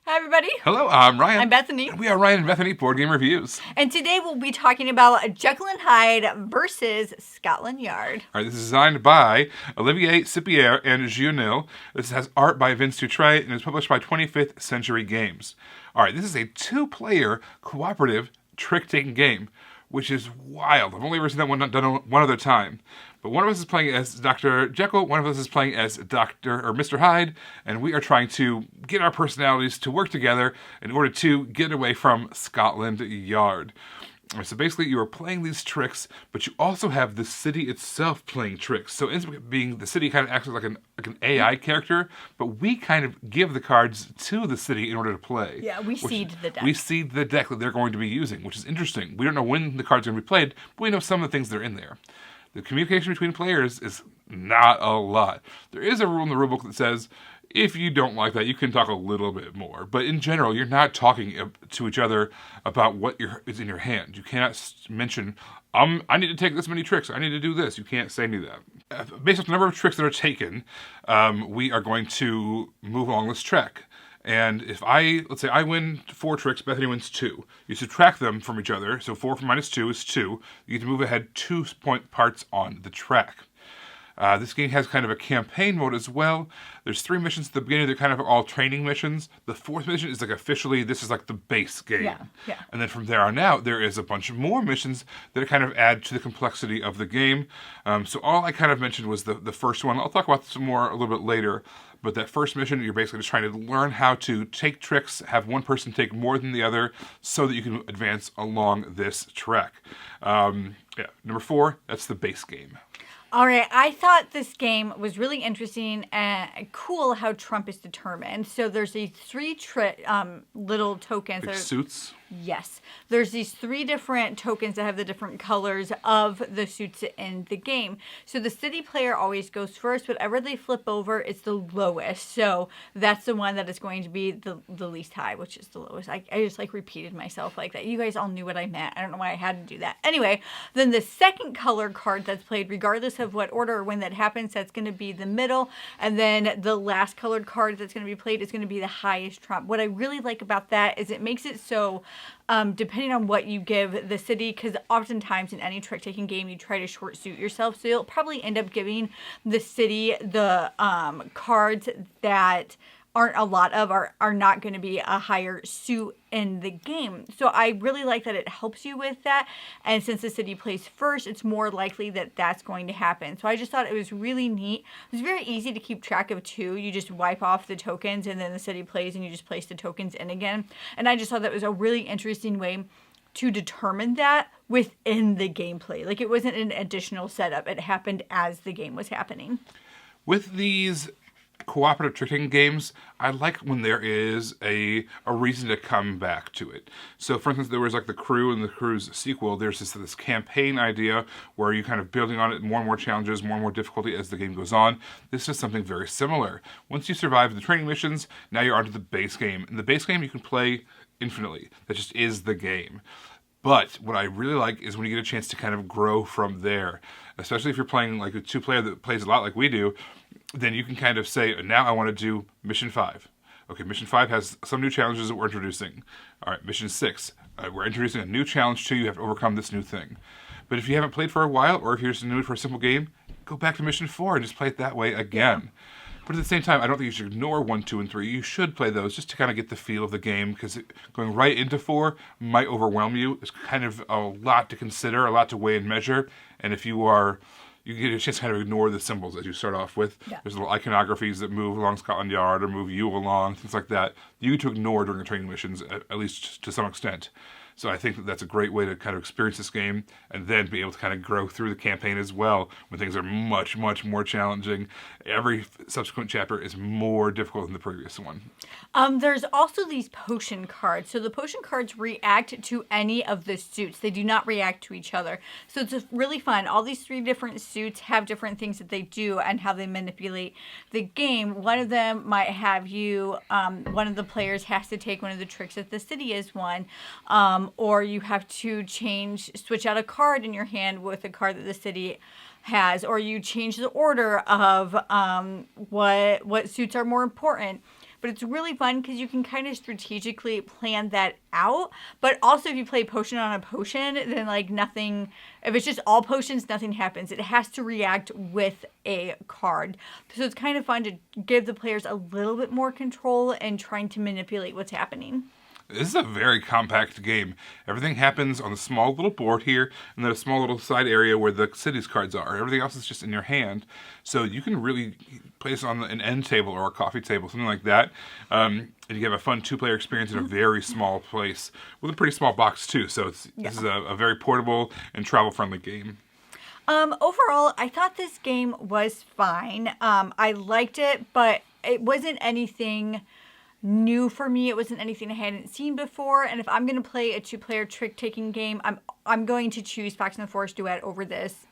Hi, everybody. Hello, I'm Ryan. I'm Bethany. And we are Ryan and Bethany Board Game Reviews. And today we'll be talking about Jekyll Hyde versus Scotland Yard. All right, this is designed by Olivier Sipier and Gionil. This has art by Vince Dutray and is published by 25th Century Games. All right, this is a two-player cooperative trick-taking game, which is wild. I've only ever seen that one done one other time. But one of us is playing as Dr. Jekyll, one of us is playing as Mr. Hyde, and we are trying to get our personalities to work together in order to get away from Scotland Yard. So basically, you are playing these tricks, but you also have the city itself playing tricks. So instead of being the city kind of acts like an AI character, but we kind of give the cards to the city in order to play. Yeah, we seed the deck. We seed the deck that they're going to be using, which is interesting. We don't know when the cards are going to be played, but we know some of the things that are in there. The communication between players is not a lot. There is a rule in the rulebook that says, if you don't like that, you can talk a little bit more. But in general, you're not talking to each other about what is in your hand. You cannot mention, I need to take this many tricks. I need to do this. You can't say any of that. Based on the number of tricks that are taken, we are going to move along this track. And if let's say I win 4 tricks, Bethany wins 2. You subtract them from each other, so 4 minus 2 is 2. You get to move ahead 2 parts on the track. This game has kind of a campaign mode as well. There's 3 missions at the beginning. They're kind of all training missions. The 4th mission is like officially, this is like the base game. Yeah. And then from there on out, there is a bunch of more missions that kind of add to the complexity of the game. So all I kind of mentioned was the first one. I'll talk about some more a little bit later. But that first mission, you're basically just trying to learn how to take tricks, have one person take more than the other, so that you can advance along this track. Number 4, that's the base game. All right, I thought this game was really interesting and cool how Trump is determined. So there's these 3 little tokens. Like suits? Yes. There's these 3 different tokens that have the different colors of the suits in the game. So the city player always goes first. Whatever they flip over, it's the lowest. So that's the one that is going to be the least high, which is the lowest. I just repeated myself like that. You guys all knew what I meant. I don't know why I had to do that. Anyway, then the second color card that's played, regardless of what order or when that happens, that's going to be the middle. And then the last colored card that's going to be played is going to be the highest trump. What I really like about that is it makes it so depending on what you give the city, because oftentimes in any trick-taking game, you try to short suit yourself. So you'll probably end up giving the city the cards that aren't a lot of, are not going to be a higher suit in the game. So I really like that it helps you with that. And since the city plays first, it's more likely that that's going to happen. So I just thought it was really neat. It was very easy to keep track of too. You just wipe off the tokens and then the city plays and you just place the tokens in again. And I just thought that was a really interesting way to determine that within the gameplay. Like, it wasn't an additional setup. It happened as the game was happening. With these cooperative trick-taking games, I like when there is a reason to come back to it. So, for instance, there was like The Crew and The Crew's sequel. There's this campaign idea where you're kind of building on it, more and more challenges, more and more difficulty as the game goes on. This is something very similar. Once you survive the training missions, now you're onto the base game. In the base game, you can play infinitely. That just is the game. But what I really like is when you get a chance to kind of grow from there. Especially if you're playing like a 2-player that plays a lot like we do, then you can kind of say, now I want to do Mission 5. Okay, Mission 5 has some new challenges that we're introducing. All right, Mission 6, we're introducing a new challenge too. You have to overcome this new thing. But if you haven't played for a while, or if you're just new for a simple game, go back to Mission 4 and just play it that way again. But at the same time, I don't think you should ignore 1, 2, and 3. You should play those just to kind of get the feel of the game, because going right into 4 might overwhelm you. It's kind of a lot to consider, a lot to weigh and measure. And if you get a chance to kind of ignore the symbols as you start off with. Yeah. There's little iconographies that move along Scotland Yard or move you along, things like that. You get to ignore during the training missions, at least to some extent. So I think that's a great way to kind of experience this game and then be able to kind of grow through the campaign as well when things are much, much more challenging. Every subsequent chapter is more difficult than the previous one. There's also these potion cards. So the potion cards react to any of the suits. They do not react to each other. So it's really fun. All these 3 different suits have different things that they do and how they manipulate the game. One of them might have you, one of the players has to take one of the tricks that the city is one. Or you have to switch out a card in your hand with a card that the city has, or you change the order of what suits are more important. but it's really fun because you can kind of strategically plan that out. But also, if you play potion on a potion, then like nothing, if it's just all potions, nothing happens. It has to react with a card. So it's kind of fun to give the players a little bit more control in trying to manipulate what's happening. This is a very compact game. Everything happens on the small little board here, and then a small little side area where the cities cards are. Everything else is just in your hand. So you can really play this on an end table or a coffee table, something like that. And you have a fun two-player experience in a very small place with a pretty small box too. So this is a very portable and travel-friendly game. Overall, I thought this game was fine. I liked it, but it wasn't anything new for me. It wasn't anything I hadn't seen before. And if I'm going to play a two-player trick-taking game, I'm going to choose Fox and the Forest Duet over this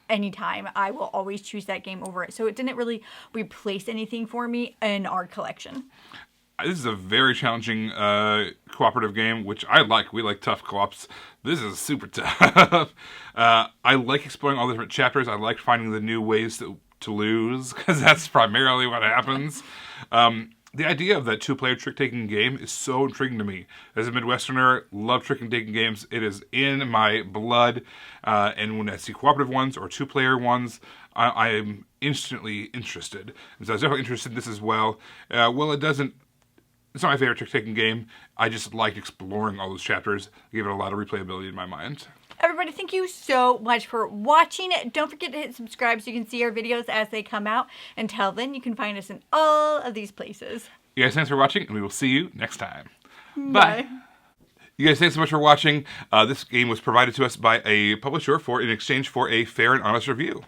anytime. I will always choose that game over it. So it didn't really replace anything for me in our collection. This is a very challenging cooperative game, which I like. We like tough co-ops. This is super tough. I like exploring all the different chapters. I like finding the new ways to lose, because that's primarily what happens. The idea of that two-player trick-taking game is so intriguing to me. As a Midwesterner, love trick-taking games. It is in my blood. And when I see cooperative ones or two-player ones, I am instantly interested. And so I was definitely interested in this as well. It's not my favorite trick-taking game. I just liked exploring all those chapters. I gave it a lot of replayability in my mind. Everybody, thank you so much for watching. Don't forget to hit subscribe so you can see our videos as they come out. Until then, you can find us in all of these places. You guys, thanks for watching, and we will see you next time. Bye. You guys, thanks so much for watching. This game was provided to us by a publisher in exchange for a fair and honest review.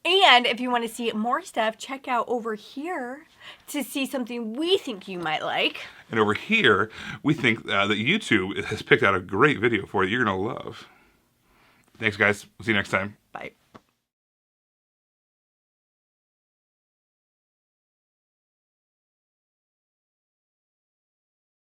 And if you want to see more stuff, check out over here to see something we think you might like. And over here, we think that YouTube has picked out a great video for you you're going to love. Thanks, guys. We'll see you next time. Bye.